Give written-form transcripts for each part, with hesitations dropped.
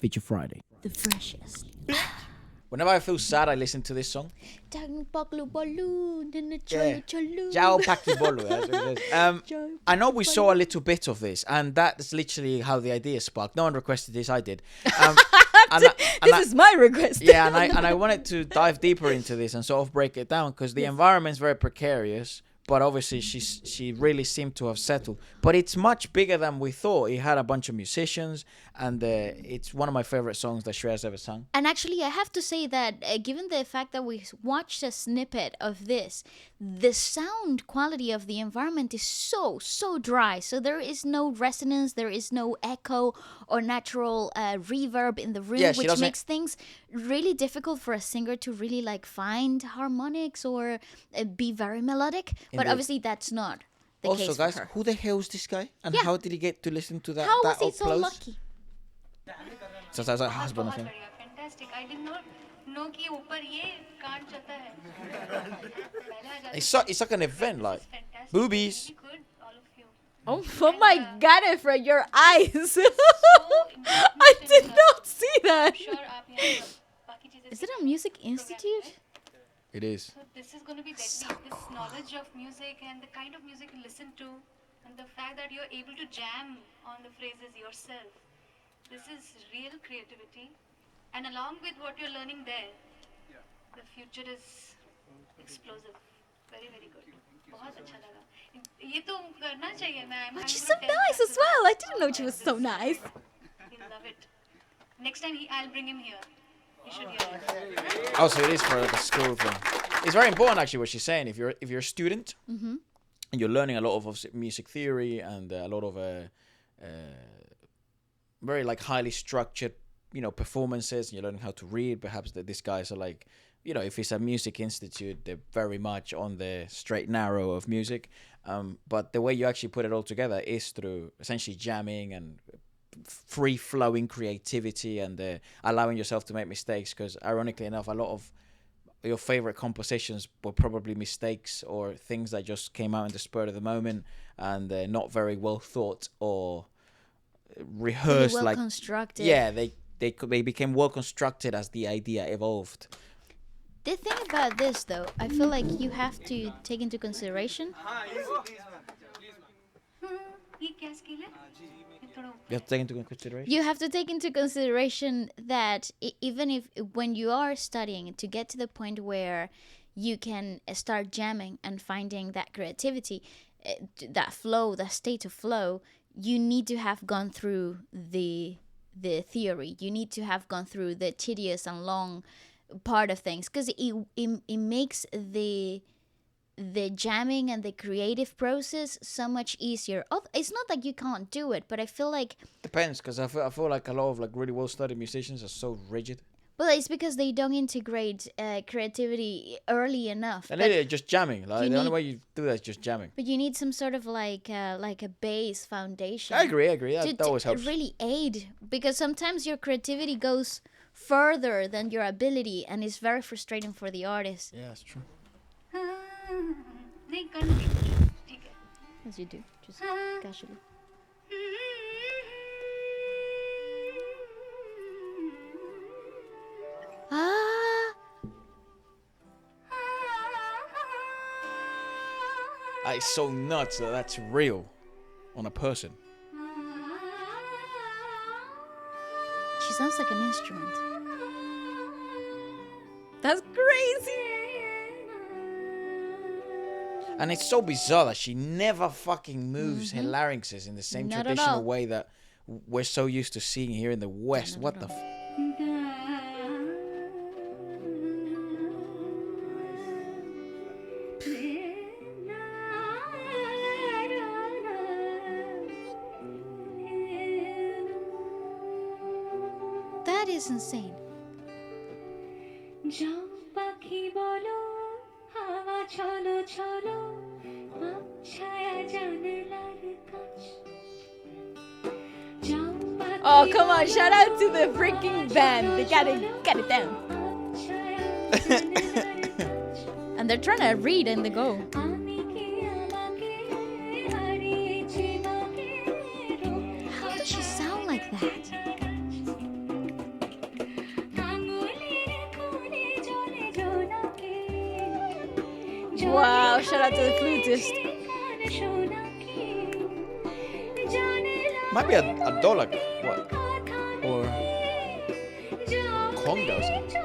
Feature Friday. The freshest. Whenever I feel sad, I listen to this song. Jao Pakhi Bolo, Jao Pakhi Bolo. That's what it is. I know we saw a little bit of this, and that's literally how the idea sparked. No one requested this, I did. This is my request. Yeah, and I wanted to dive deeper into this and sort of break it down because the environment's very precarious. But obviously, she really seemed to have settled. But it's much bigger than we thought. It had a bunch of musicians, and it's one of my favorite songs that Shreya's ever sung. And actually, I have to say that given the fact that we watched a snippet of this, the sound quality of the environment is so dry. So there is no resonance, there is no echo or natural reverb in the room, which makes things really difficult for a singer to really like find harmonics or be very melodic. But obviously, that's not the case Also, guys, for her. who the hell is this guy? And how did he get to listen to that? How that was he up so close? lucky? So that's like husband, I think. Fantastic. I did not know कि ऊपर ये कान चलता है. It's like an event, like boobies. Really good, all of you. Oh my God, Efra, your eyes! I did not see that. Sure, आप यहाँ बाकी चीजें. Is it a music institute? It is. So this is going to be deadly. This knowledge of music and the kind of music you listen to, and the fact that you're able to jam on the phrases yourself. This is real creativity, and along with what you're learning there, the future is explosive. Very good. बहुत अच्छा लगा. ये तो करना चाहिए. But she's so nice as well. I didn't know she was so nice. He'll love it. Next time I'll bring him here. He should hear it. Also, it is for the school thing. It's very important, actually, what she's saying. If you're a student and you're learning a lot of music theory and a lot of very like highly structured, performances, and you're learning how to read. Perhaps that these guys are like, if it's a music institute, they're very much on the straight narrow of music. But the way you actually put it all together is through essentially jamming and free-flowing creativity and allowing yourself to make mistakes, because ironically enough, a lot of your favorite compositions were probably mistakes or things that just came out in the spur of the moment and not very well thought or rehearsed. Really well like constructed. Yeah, they became well constructed as the idea evolved. The thing about this, though, I feel like you have to take into consideration. ये क्या skill है? You have to take into consideration. You have to take into consideration that even if when you are studying to get to the point where you can start jamming and finding that creativity, that flow, that state of flow, you need to have gone through the theory. You need to have gone through the tedious and long part of things, because it makes the jamming and the creative process so much easier. It's not that you can't do it, but I feel like Depends, because I feel like a lot of like really well studied musicians are so rigid. well, it's because they don't integrate creativity early enough. And they're just jamming. Like the only way you do that is just jamming. But you need some sort of like a base foundation. I agree. That always to helps. really aid, because sometimes your creativity goes further than your ability, and it's very frustrating for the artist. Yeah, that's true. नहीं करना ठीक है. As you do, just casually. It's so nuts that that's real on a person. She sounds like an instrument. That's crazy. And it's so bizarre that she never fucking moves her larynxes in the same Not at traditional all. way that we're so used to seeing here in the West. What the That is insane. जाओ पाखी बोलो हवा चलो चलो छाया जाने लाल काश. Oh, come on. Shout out to the freaking band. They got it down. And they're trying to read and they go. How does she sound like that? shout out to the flutist. Might be a dolak. What? Or conga or something.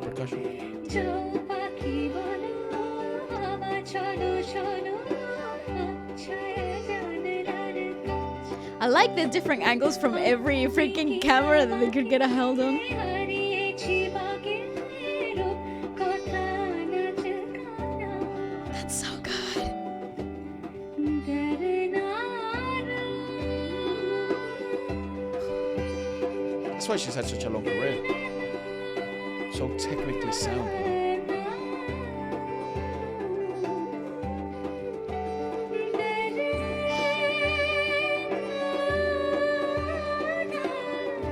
Percussion. I like the different angles from every freaking camera that they could get a hold on. That's so good. That's why she's had such a long career. So technically sound.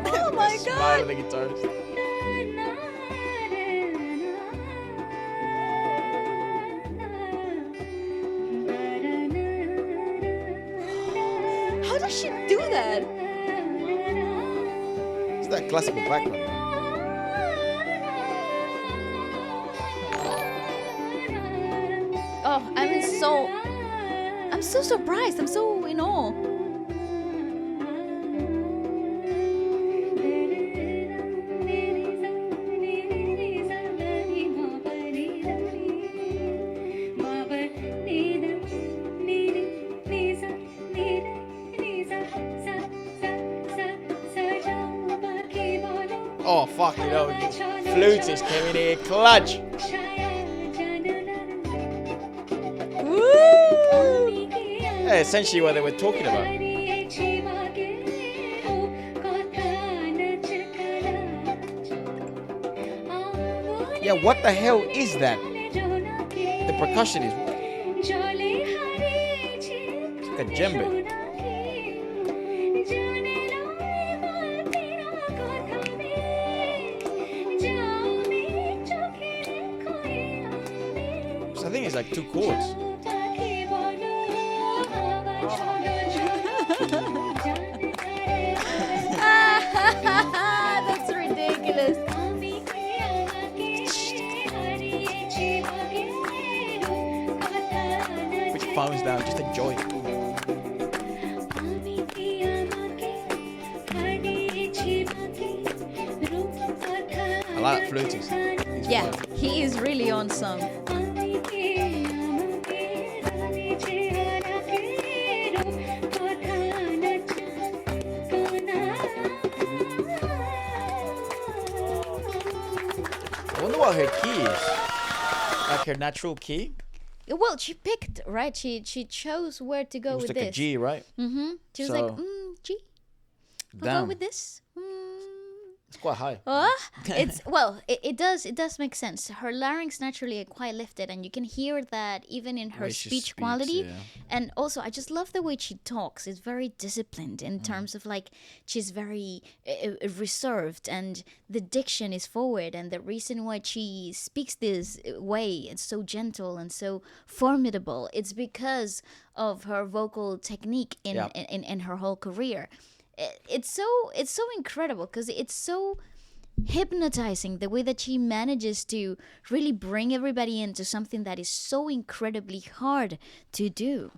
Oh my Smile god! the guitarist. How does she do that? It's that classical background. Oh, I'm so surprised. I'm so in awe. Oh, fuck it up. Flutist came in here clutch. Woo! Yeah, essentially what they were talking about. Yeah, what the hell is that? The percussion is like a djembe. So I think it's like 2 chords. That's ridiculous. Put your phones down, just enjoy it. I like that flutist. He's Yeah, fun. he is really on some. I wonder what her key is. Like her natural key? Well, she picked, right? She chose where to go It was with like this. a G, right? Mm-hmm. She was So- like, G. I'll go Damn. with this. It's quite high. It does make sense. Her larynx naturally are quite lifted, and you can hear that even in her Way she speech speaks, quality. yeah. And also, I just love the way she talks. It's very disciplined in terms of like she's very reserved, and the diction is forward. And the reason why she speaks this way, it's so gentle and so formidable. It's because of her vocal technique in Yeah. in her whole career. It's so incredible because it's so hypnotizing the way that she manages to really bring everybody into something that is so incredibly hard to do.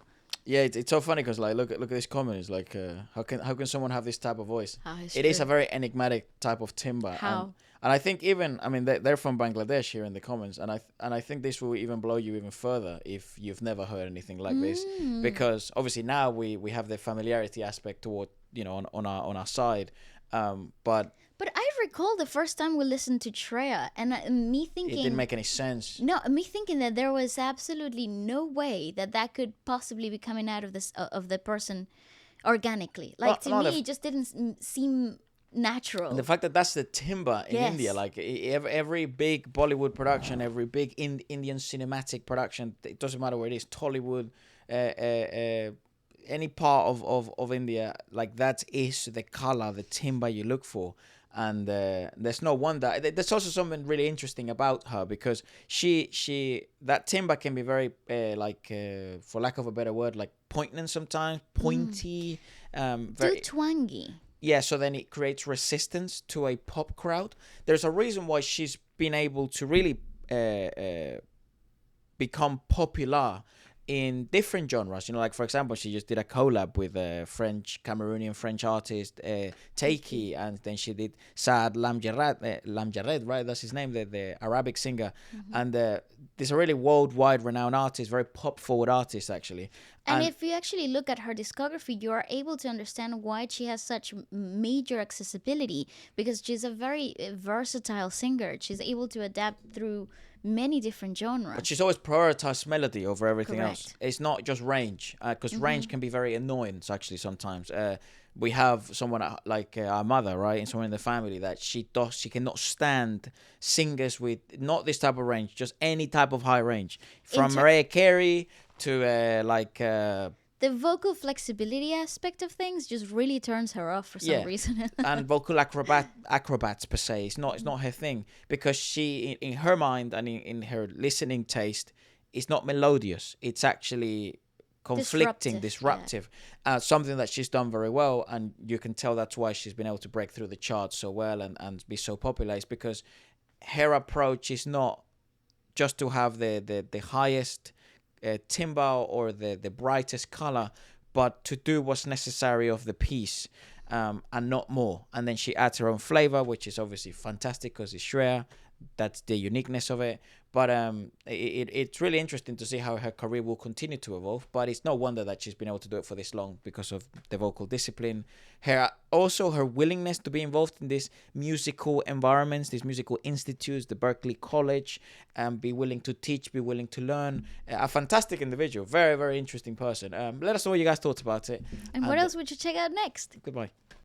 Yeah, it's so funny because like look at this comment. It's like how can someone have this type of voice? How is It is true. a very enigmatic type of timbre. How? And I think even they're from Bangladesh here in the comments, and I think this will even blow you even further if you've never heard anything like this, because obviously now we have the familiarity aspect toward on our side, but But I recall the first time we listened to Shreya, and me it thinking didn't make any sense. no, me thinking that there was absolutely no way that could possibly be coming out of this of the person organically. Like Well, no, to me, it just didn't seem natural. And the fact that that's the timbre in Yes. India, like every big Bollywood production, every big Indian cinematic production, it doesn't matter where it is, Tollywood, any part of India, like that is the color, the timbre you look for. And there's no wonder. There's also something really interesting about her because that timbre can be very for lack of a better word, like poignant sometimes, pointy, Too very twangy. yeah. So then it creates resistance to a pop crowd. There's a reason why she's been able to really become popular in different genres. You know, like for example, she just did a collab with a Cameroonian French artist, Taiki, and then she did Saad Lamjared, right? That's his name, the Arabic singer. And this a really worldwide renowned artist, very pop forward artist actually. And if you actually look at her discography, you are able to understand why she has such major accessibility, because she's a very versatile singer. She's able to adapt through many different genres. But she's always prioritized melody over everything else. Correct. It's not just range, because range can be very annoying. So actually, sometimes we have someone like our mother, right, and someone in the family that she cannot stand singers with not this type of range, just any type of high range, from Mariah Carey to the vocal flexibility aspect of things just really turns her off for some reason. And vocal acrobats per se, it's not her thing, because she in her mind and in her listening taste, it's not melodious. It's actually conflicting, disruptive. Something that she's done very well, and you can tell that's why she's been able to break through the charts so well and be so popular. Is because her approach is not just to have the highest timbre or the brightest color, but to do what's necessary of the piece, and not more. And then she adds her own flavor, which is obviously fantastic because it's Shreya. That's the uniqueness of it. But it's really interesting to see how her career will continue to evolve. But it's no wonder that she's been able to do it for this long, because of the vocal discipline. Her willingness to be involved in these musical environments, these musical institutes, the Berklee College, and be willing to teach, be willing to learn. A fantastic individual, very, very interesting person. Let us know what you guys thought about it. And what else would you check out next? Goodbye.